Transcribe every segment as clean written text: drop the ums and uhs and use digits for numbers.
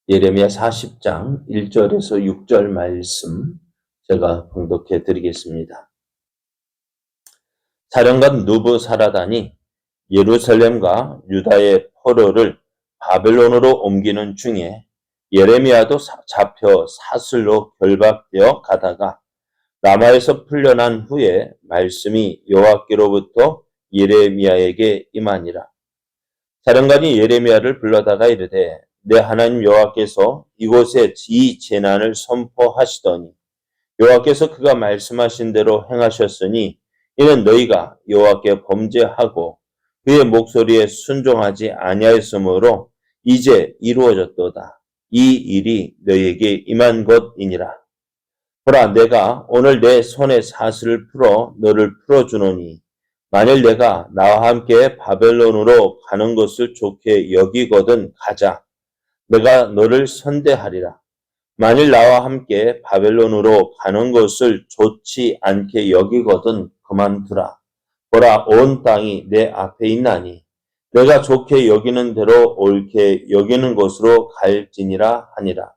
예레미야 40장 1절에서 6절 말씀 제가 봉독해 드리겠습니다. 사령관 느부사라단이 예루살렘과 유다의 포로를 바벨론으로 옮기는 중에 예레미야도 잡혀 사슬로 결박되어 가다가 라마에서 풀려난 후에 말씀이 여호와께로부터 예레미야에게 임하니라. 사령관이 예레미야를 불러다가 이르되 내 하나님 여호와께서 이곳에 이 재난을 선포하시더니 여호와께서 그가 말씀하신 대로 행하셨으니 이는 너희가 여호와께 범죄하고 그의 목소리에 순종하지 아니하였으므로 이제 이루어졌도다. 이 일이 너희에게 임한 것이니라. 보라, 내가 오늘 내 손에 사슬을 풀어 너를 풀어주노니 만일 내가 나와 함께 바벨론으로 가는 것을 좋게 여기거든 가자. 내가 너를 선대하리라. 만일 나와 함께 바벨론으로 가는 것을 좋지 않게 여기거든 그만두라. 보라, 온 땅이 내 앞에 있나니 내가 좋게 여기는 대로 옳게 여기는 곳으로 갈지니라 하니라.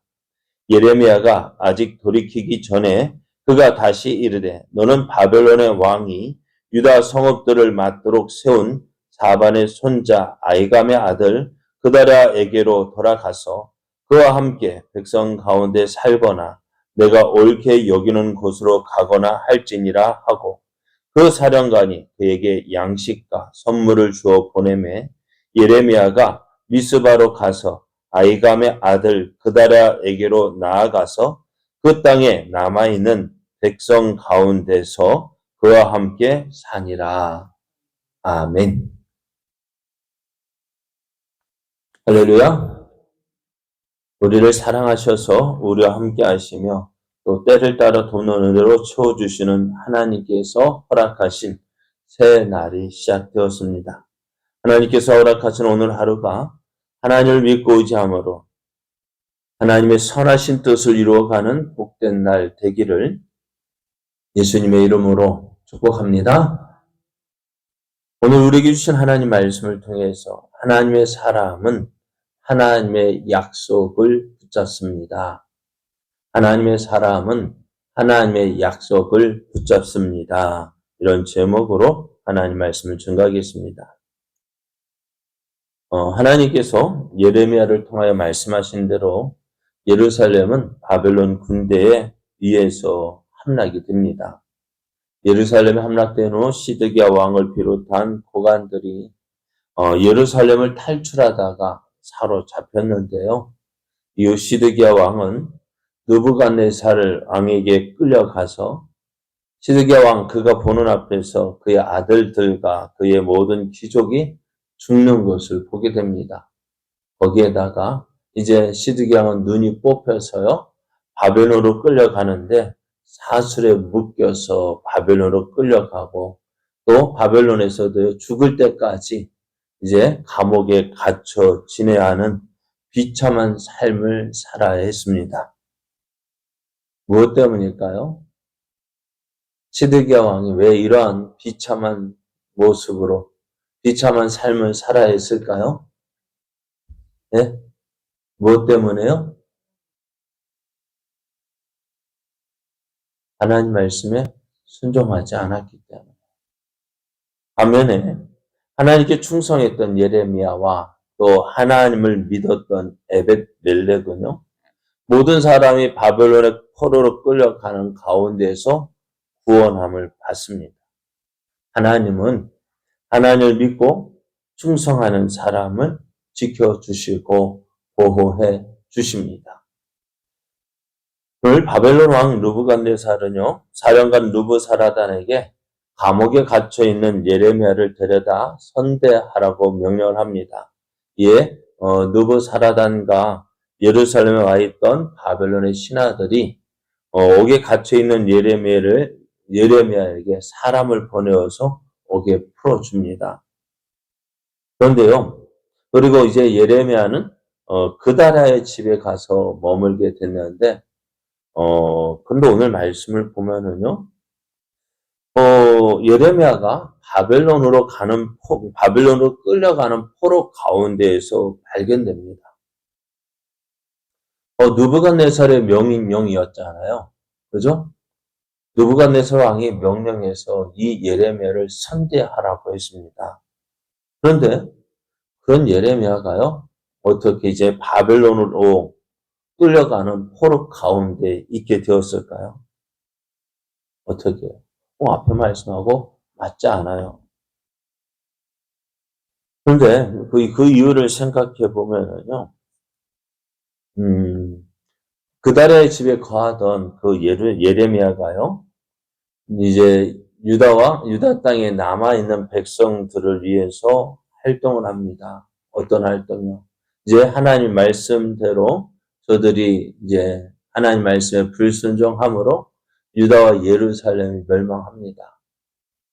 예레미야가 아직 돌이키기 전에 그가 다시 이르되 너는 바벨론의 왕이 유다 성읍들을 맡도록 세운 사반의 손자 아이감의 아들 그다랴에게로 돌아가서 그와 함께 백성 가운데 살거나 내가 옳게 여기는 곳으로 가거나 할지니라 하고 그 사령관이 그에게 양식과 선물을 주어 보내매 예레미야가 미스바로 가서 아이감의 아들 그다랴에게로 나아가서 그 땅에 남아있는 백성 가운데서 그와 함께 사니라. 아멘. 할렐루야. 우리를 사랑하셔서 우리와 함께 하시며 또 때를 따라 돕는 은혜로 채워주시는 하나님께서 허락하신 새 날이 시작되었습니다. 하나님께서 허락하신 오늘 하루가 하나님을 믿고 의지함으로 하나님의 선하신 뜻을 이루어가는 복된 날 되기를 예수님의 이름으로 축복합니다. 오늘 우리에게 주신 하나님 말씀을 통해서 하나님의 사람은 하나님의 약속을 붙잡습니다. 하나님의 사람은 하나님의 약속을 붙잡습니다. 이런 제목으로 하나님 말씀을 증거하겠습니다. 하나님께서 예레미야를 통하여 말씀하신 대로 예루살렘은 바벨론 군대에 의해서 함락이 됩니다. 예루살렘에 함락된 후 시드기야 왕을 비롯한 고관들이 예루살렘을 탈출하다가 사로잡혔는데요. 이후 시드기야 왕은 느부갓네살 왕에게 끌려가서 시드기야 왕 그가 보는 앞에서 그의 아들들과 그의 모든 귀족이 죽는 것을 보게 됩니다. 거기에다가 이제 시드기야 왕은 눈이 뽑혀서요. 바벨론으로 끌려가는데 사슬에 묶여서 바벨론으로 끌려가고 또 바벨론에서도 죽을 때까지 이제 감옥에 갇혀 지내야 하는 비참한 삶을 살아야 했습니다. 무엇 때문일까요? 시드기야 왕이 왜 이러한 비참한 모습으로 비참한 삶을 살아야 했을까요? 네? 무엇 때문에요? 하나님 말씀에 순종하지 않았기 때문에. 반면에 하나님께 충성했던 예레미야와 또 하나님을 믿었던 에벳멜렉은요. 모든 사람이 바벨론의 포로로 끌려가는 가운데서 구원함을 받습니다. 하나님은 하나님을 믿고 충성하는 사람을 지켜주시고 보호해 주십니다. 오늘 바벨론 왕 느부갓네살은요. 사령관 느부사라단에게 감옥에 갇혀있는 예레미야를 데려다 선대하라고 명령을 합니다. 이에 느부사라단과 예루살렘에 와 있던 바벨론의 신하들이 옥에 갇혀있는 예레미야에게 사람을 보내어서 옥에 풀어줍니다. 그런데요. 그리고 이제 예레미야는 그다랴의 집에 가서 머물게 됐는데 근데 오늘 말씀을 보면은요. 예레미야가 바벨론으로 끌려가는 포로 가운데에서 발견됩니다. 느부갓네살의 명이었잖아요. 그죠? 느부갓네살 왕이 명령해서 이 예레미야를 선대하라고 했습니다. 그런데 그런 예레미야가요, 어떻게 이제 바벨론으로 끌려가는 포로 가운데 있게 되었을까요? 어떻게? 앞에 말씀하고 맞지 않아요. 그런데 그 이유를 생각해 보면은요, 그달의 집에 거하던 그 예레미야가요, 이제 유다 땅에 남아있는 백성들을 위해서 활동을 합니다. 어떤 활동이요? 이제 하나님 말씀대로 저들이 이제 하나님 말씀에 불순종함으로 유다와 예루살렘이 멸망합니다.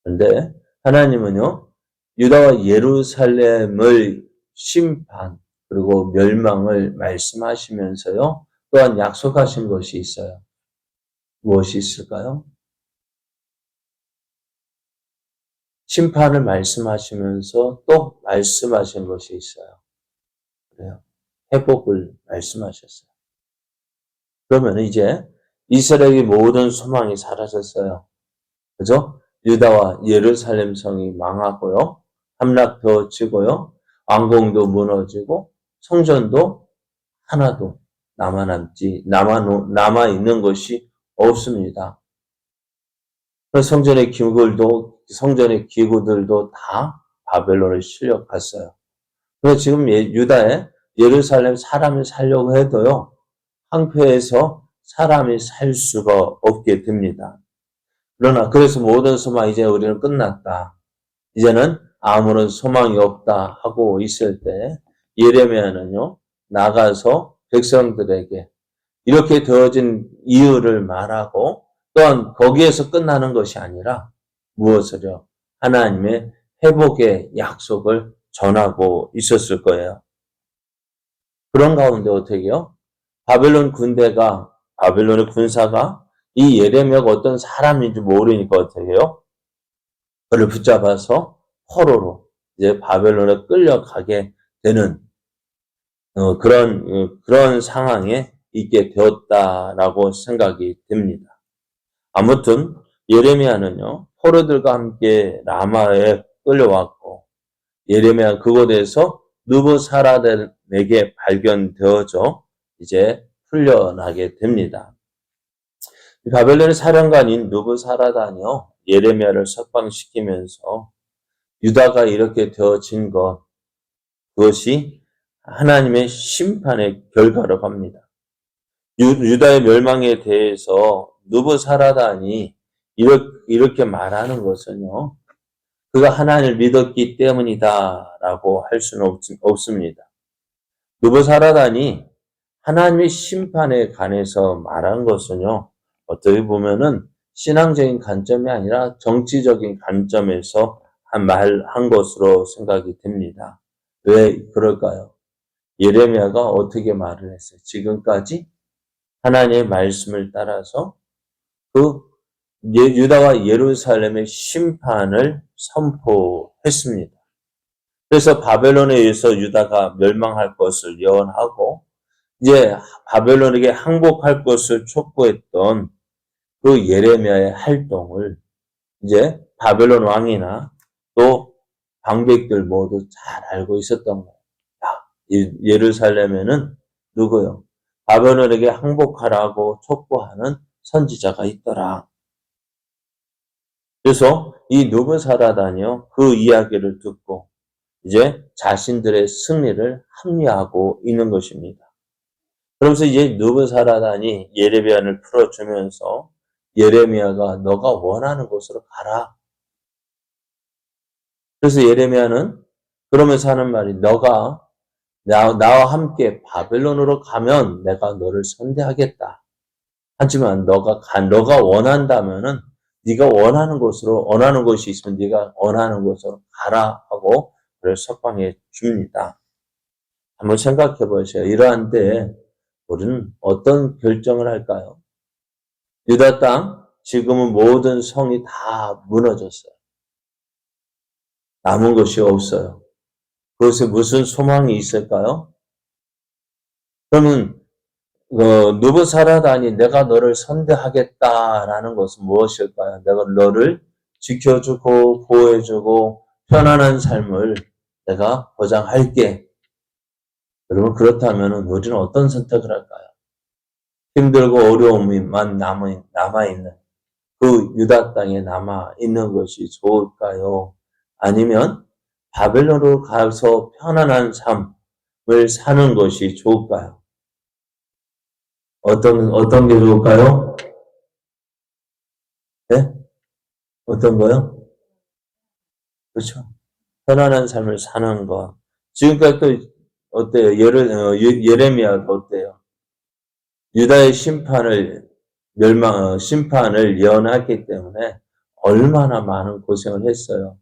그런데 하나님은요, 유다와 예루살렘을 심판, 그리고 멸망을 말씀하시면서요, 또한 약속하신 것이 있어요. 무엇이 있을까요? 심판을 말씀하시면서 또 말씀하신 것이 있어요. 그래요. 회복을 말씀하셨어요. 그러면 이제 이스라엘의 모든 소망이 사라졌어요. 그죠? 유다와 예루살렘 성이 망하고요. 함락되어지고요. 왕궁도 무너지고 성전도 하나도 남아 있는 것이 없습니다. 성전의 기구들도 다 바벨론에 실려갔어요. 그래서 지금 유다에 예루살렘 사람이 살려고 해도요, 황폐해서 사람이 살 수가 없게 됩니다. 그러나 그래서 모든 소망 이제 우리는 끝났다. 이제는 아무런 소망이 없다 하고 있을 때 예레미야는요, 나가서 백성들에게 이렇게 되어진 이유를 말하고 또한 거기에서 끝나는 것이 아니라 무엇을요? 하나님의 회복의 약속을 전하고 있었을 거예요. 그런 가운데 어떻게요? 바벨론의 군사가 이 예레미야가 어떤 사람인지 모르니까 어떻게요? 그를 붙잡아서 포로로 이제 바벨론에 끌려가게 되는 그런 상황에 있게 되었다라고 생각이 됩니다. 아무튼 예레미야는요, 포로들과 함께 라마에 끌려왔고 예레미야 그곳에서 느부사라단에게 발견되어져 이제 풀려나게 됩니다. 바벨론의 사령관인 느부사라단이요, 예레미야를 석방시키면서 유다가 이렇게 되어진 그것이 하나님의 심판의 결과라고 합니다. 유다의 멸망에 대해서 느부사라단이 이렇게 말하는 것은요, 그가 하나님을 믿었기 때문이다라고 할 수는 없습니다. 느부사라단이 하나님의 심판에 관해서 말한 것은요, 어떻게 보면은 신앙적인 관점이 아니라 정치적인 관점에서 말한 것으로 생각이 됩니다. 왜 그럴까요? 예레미야가 어떻게 말을 했어요? 지금까지 하나님의 말씀을 따라서 유다와 예루살렘의 심판을 선포했습니다. 그래서 바벨론에 의해서 유다가 멸망할 것을 예언하고 이제 바벨론에게 항복할 것을 촉구했던 그 예레미야의 활동을 이제 바벨론 왕이나 또 방백들 모두 잘 알고 있었던 거예요. 예루살렘에는 누구요? 바벨론에게 항복하라고 촉구하는 선지자가 있더라. 그래서 이 느부사라단이요, 그 이야기를 듣고 이제 자신들의 승리를 합리화하고 있는 것입니다. 그러면서 이제 느부사라단이 예레미야를 풀어주면서 예레미야가 너가 원하는 곳으로 가라. 그래서 예레미야는 그러면서 하는 말이 너가 나와 함께 바벨론으로 가면 내가 너를 선대하겠다. 하지만 너가 원한다면은 네가 원하는 곳이 있으면 네가 원하는 곳으로 가라 하고 그를 석방해 줍니다. 한번 생각해 보세요. 이러한 때에 우리는 어떤 결정을 할까요? 유다 땅 지금은 모든 성이 다 무너졌어요. 남은 것이 없어요. 그것에 무슨 소망이 있을까요? 그러면 느부사라다니 내가 너를 선대하겠다라는 것은 무엇일까요? 내가 너를 지켜주고 보호해주고 편안한 삶을 내가 보장할게. 여러분 그렇다면 우리는 어떤 선택을 할까요? 힘들고 어려움만 남아있는 그 유다 땅에 남아있는 것이 좋을까요? 아니면 바벨론으로 가서 편안한 삶을 사는 것이 좋을까요? 어떤 게 좋을까요? 네? 어떤 거요? 그렇죠. 편안한 삶을 사는 것. 지금까지 또 어때요? 예레미야도 어때요? 유다의 심판을 예언했기 때문에 얼마나 많은 고생을 했어요.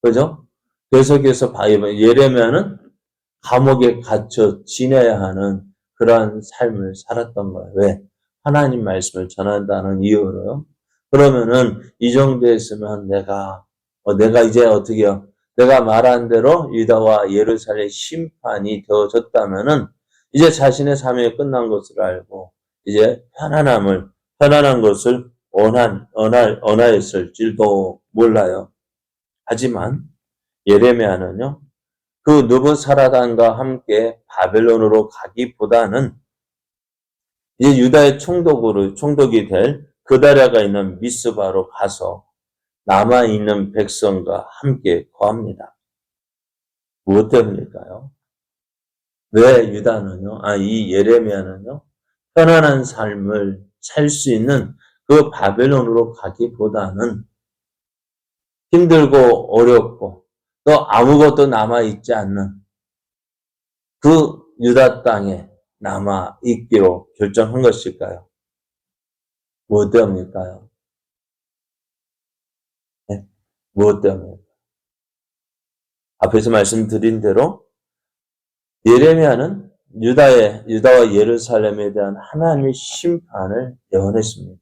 그죠? 계속해서 예레미야는 감옥에 갇혀 지내야 하는 그러한 삶을 살았던 거예요. 왜? 하나님 말씀을 전한다는 이유로요. 그러면은 이 정도 했으면 내가 이제 어떻게요? 내가 말한 대로 유다와 예루살렘 심판이 되어졌다면은 이제 자신의 삶이 끝난 것을 알고 이제 편안한 것을 원하였을지도 몰라요. 하지만 예레미야는요, 그 느부사라단과 함께 바벨론으로 가기보다는 이제 유다의 총독이 될 그다랴가 있는 미스바로 가서 남아있는 백성과 함께 거합니다. 무엇 때문일까요? 왜 이 예레미야는요, 편안한 삶을 살 수 있는 그 바벨론으로 가기보다는 힘들고 어렵고 또 아무것도 남아있지 않는 그 유다 땅에 남아있기로 결정한 것일까요? 무엇 때문일까요? 네? 무엇 때문일까요? 앞에서 말씀드린 대로 예레미야는 유다와 예루살렘에 대한 하나님의 심판을 예언했습니다.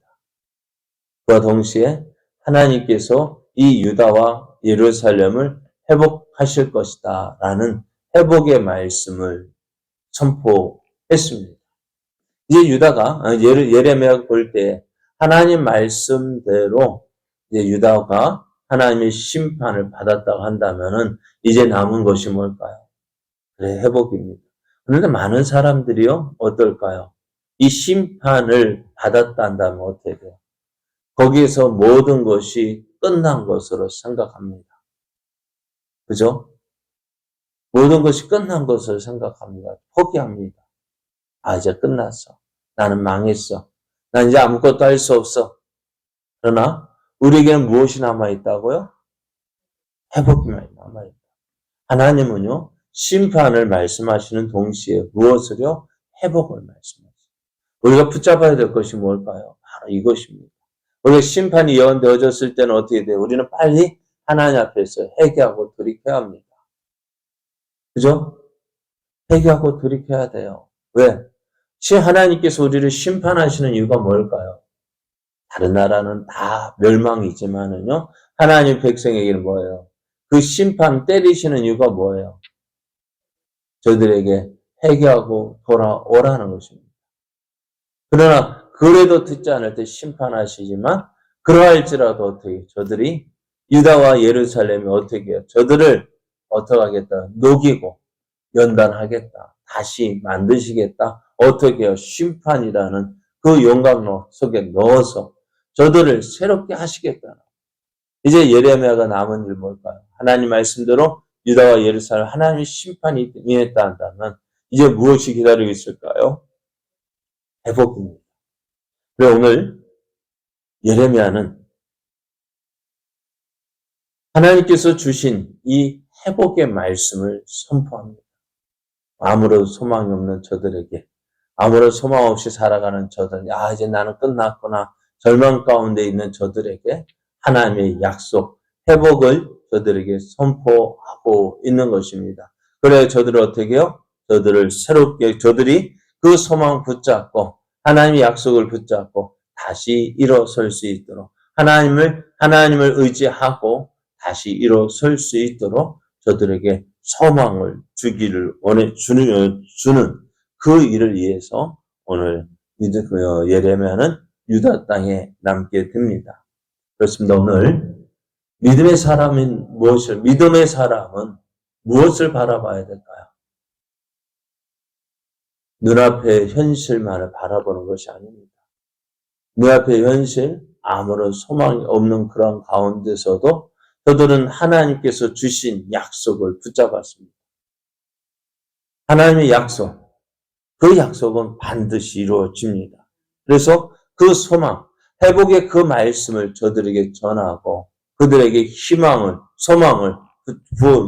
그와 동시에 하나님께서 이 유다와 예루살렘을 회복하실 것이다 라는 회복의 말씀을 선포했습니다. 이제 예레미야가 볼 때 하나님 말씀대로 이제 유다가 하나님의 심판을 받았다고 한다면은 이제 남은 것이 뭘까요? 그래, 회복입니다. 그런데 많은 사람들이요, 어떨까요? 이 심판을 받았다 한다면 어떻게 돼요? 거기에서 모든 것이 끝난 것으로 생각합니다. 그죠? 모든 것이 끝난 것으로 생각합니다. 포기합니다. 이제 끝났어. 나는 망했어. 난 이제 아무것도 할 수 없어. 그러나 우리에게는 무엇이 남아있다고요? 회복만 남아있다. 하나님은요, 심판을 말씀하시는 동시에 무엇을요? 회복을 말씀하세요. 우리가 붙잡아야 될 것이 뭘까요? 바로 이것입니다. 우리가 심판이 예언되어졌을 때는 어떻게 돼요? 우리는 빨리 하나님 앞에서 회개하고 돌이켜야 합니다. 그죠? 회개하고 돌이켜야 돼요. 왜? 하나님께서 우리를 심판하시는 이유가 뭘까요? 다른 나라는 다 멸망이지만은요, 하나님 백성에게는 뭐예요? 그 심판 때리시는 이유가 뭐예요? 저들에게 회개하고 돌아오라는 것입니다. 그러나 그래도 듣지 않을 때 심판하시지만 그러할지라도 어떻게 저들이 유다와 예루살렘이 어떻게 해요? 저들을 어떻게 하겠다? 녹이고 연단하겠다. 다시 만드시겠다. 어떻게 해요? 심판이라는 그 영광로 속에 넣어서 저들을 새롭게 하시겠다. 이제 예레미야가 남은 일 뭘까요? 하나님 말씀대로 유다와 예루살렘 하나님의 심판이 임했다 한다면 이제 무엇이 기다리고 있을까요? 회복입니다. 그래서 오늘 예레미야는 하나님께서 주신 이 회복의 말씀을 선포합니다. 아무런 소망이 없는 저들에게, 아무런 소망 없이 살아가는 저들, 이제 나는 끝났구나, 절망 가운데 있는 저들에게 하나님의 약속, 회복을 저들에게 선포하고 있는 것입니다. 그래 저들을 어떻게 해요? 저들이 그 소망 붙잡고 하나님의 약속을 붙잡고 다시 일어설 수 있도록 하나님을 의지하고 다시 일어설 수 있도록 저들에게 소망을 주는 그 일을 위해서 오늘 예레미야는 유다 땅에 남게 됩니다. 그렇습니다. 오늘 믿음의 사람은 무엇을 바라봐야 될까요? 눈앞의 현실만을 바라보는 것이 아닙니다. 눈앞의 현실, 아무런 소망이 없는 그런 가운데서도 저들은 하나님께서 주신 약속을 붙잡았습니다. 하나님의 약속, 그 약속은 반드시 이루어집니다. 그래서 그 소망, 회복의 그 말씀을 저들에게 전하고 그들에게 희망을, 소망을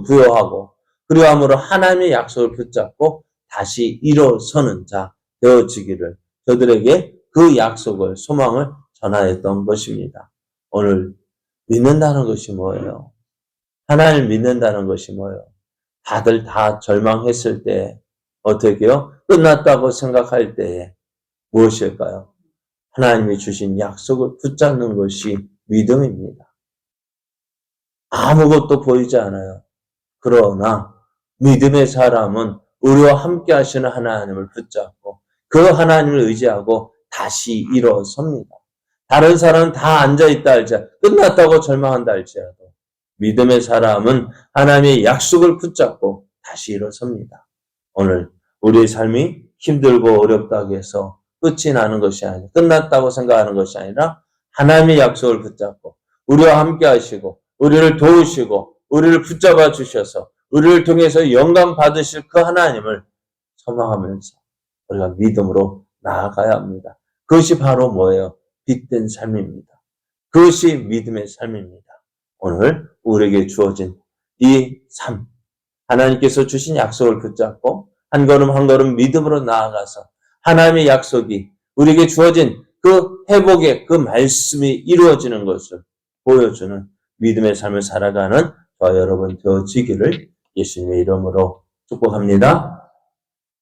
부여하고 그리함으로 하나님의 약속을 붙잡고 다시 일어서는 자 되어지기를 저들에게 그 약속을, 소망을 전하였던 것입니다. 오늘 믿는다는 것이 뭐예요? 하나님을 믿는다는 것이 뭐예요? 다들 다 절망했을 때 어떻게 해요? 끝났다고 생각할 때에 무엇일까요? 하나님이 주신 약속을 붙잡는 것이 믿음입니다. 아무것도 보이지 않아요. 그러나 믿음의 사람은 우리와 함께 하시는 하나님을 붙잡고 그 하나님을 의지하고 다시 일어섭니다. 다른 사람은 다 앉아있다 할지라도 끝났다고 절망한다 할지라도 믿음의 사람은 하나님의 약속을 붙잡고 다시 일어섭니다. 오늘 우리의 삶이 힘들고 어렵다고 해서 끝이 나는 것이 아니라 끝났다고 생각하는 것이 아니라 하나님의 약속을 붙잡고 우리와 함께 하시고 우리를 도우시고 우리를 붙잡아 주셔서 우리를 통해서 영광 받으실 그 하나님을 소망하면서 우리가 믿음으로 나아가야 합니다. 그것이 바로 뭐예요? 빛된 삶입니다. 그것이 믿음의 삶입니다. 오늘 우리에게 주어진 이 삶, 하나님께서 주신 약속을 붙잡고 한 걸음 한 걸음 믿음으로 나아가서 하나님의 약속이 우리에게 주어진 그 회복의 그 말씀이 이루어지는 것을 보여주는 믿음의 삶을 살아가는 저와 여러분 되어지기를 예수님의 이름으로 축복합니다.